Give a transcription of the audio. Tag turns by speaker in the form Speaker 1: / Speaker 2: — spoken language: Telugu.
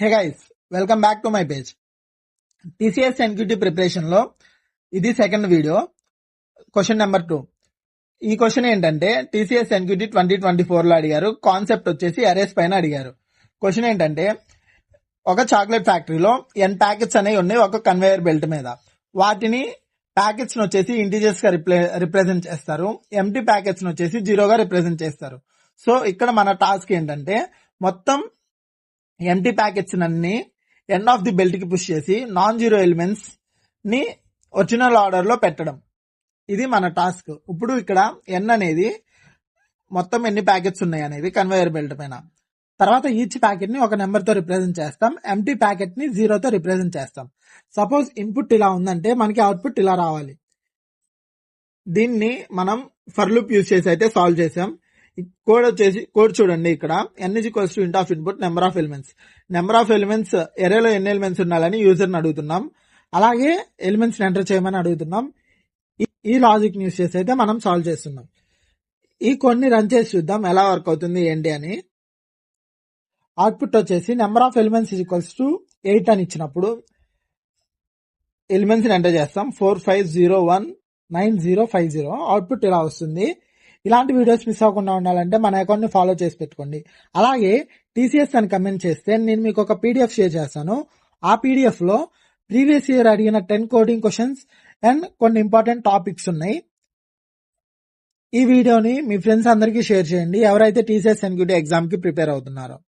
Speaker 1: Hey guys, welcome back to my page. TCS NQT preparation లో ఇది సెకండ్ వీడియో. Question number 2. ఈ క్వశ్చన్ ఏంటంటే టీసీఎస్ ఎన్క్యూటీ 2024 లో అడిగారు. కాన్సెప్ట్ వచ్చేసి అరేస్ పైన అడిగారు. క్వశ్చన్ ఏంటంటే ఒక చాక్లెట్ ఫ్యాక్టరీలో n ప్యాకెట్స్ అనేవి ఉన్నాయి ఒక కన్వేయర్ బెల్ట్ మీద. వాటిని ప్యాకెట్స్ వచ్చేసి ఇంటీజర్స్ గా రిప్రజెంట్ చేస్తారు, ఎంటీ ప్యాకెట్స్ వచ్చేసి జీరోగా రిప్రజెంట్ చేస్తారు. సో ఇక్కడ మన టాస్క్ ఏంటంటే మొత్తం ఎంటీ ప్యాకెట్స్ అన్ని ఎండ్ ఆఫ్ ది బెల్ట్ కి పుష్ చేసి నాన్ జీరో ఎలిమెంట్స్ ని ఒరిజినల్ ఆర్డర్ లో పెట్టడం. ఇది మన టాస్క్. ఇప్పుడు ఇక్కడ ఎన్ అనేది మొత్తం ఎన్ని ప్యాకెట్స్ ఉన్నాయి అనేది కన్వేయర్ బెల్ట్ పైన. తర్వాత ఈచ్ ప్యాకెట్ ని ఒక నెంబర్ తో రిప్రజెంట్ చేస్తాం, ఎంటీ ప్యాకెట్ ని జీరోతో రిప్రజెంట్ చేస్తాం. సపోజ్ ఇన్పుట్ ఇలా ఉందంటే మనకి అవుట్పుట్ ఇలా రావాలి. దీన్ని మనం ఫర్ లూప్ యూజ్ చేసి అయితే సాల్వ్ చేసాం. కోడ్ చూడండి. ఇక్కడ n equals to int of input number of elements. Number of elements ఎరేలో ఎన్ని ఎలిమెంట్స్ ఉండాలని యూజర్ ని అడుగుతున్నాం, అలాగే ఎలిమెంట్స్ ఎంటర్ చేయమని అడుగుతున్నాం. ఈ లాజిక్ యూజ్ చేసి అయితే మనం సాల్వ్ చేస్తున్నాం. ఈ కోడ్ ని రన్ చేసి చూద్దాం ఎలా వర్క్ అవుతుంది ఏంటి అని. అవుట్పుట్ వచ్చేసి number of elements equals to 8 అని ఇచ్చినప్పుడు ఎలిమెంట్స్ ని ఎంటర్ చేస్తాం. 45019050. అవుట్పుట్ ఇలా వస్తుంది. ఇలాంటి వీడియోస్ మిస్ అవ్వకుండా ఉండాలంటే మన అకౌంట్ ని ఫాలో చేసి పెట్టుకోండి. అలాగే టీసీఎస్ అని కమెంట్ చేస్తే నేను మీకు ఒక పీడిఎఫ్ షేర్ చేస్తాను. ఆ పీడిఎఫ్ లో ప్రీవియస్ ఇయర్ అడిగిన 10 కోడింగ్ క్వశ్చన్స్ అండ్ కొన్ని ఇంపార్టెంట్ టాపిక్స్ ఉన్నాయి. ఈ వీడియోని మీ ఫ్రెండ్స్ అందరికీ షేర్ చేయండి ఎవరైతే టీసీఎస్ ఎన్క్యూటీ ఎగ్జామ్ కి ప్రిపేర్ అవుతున్నారో.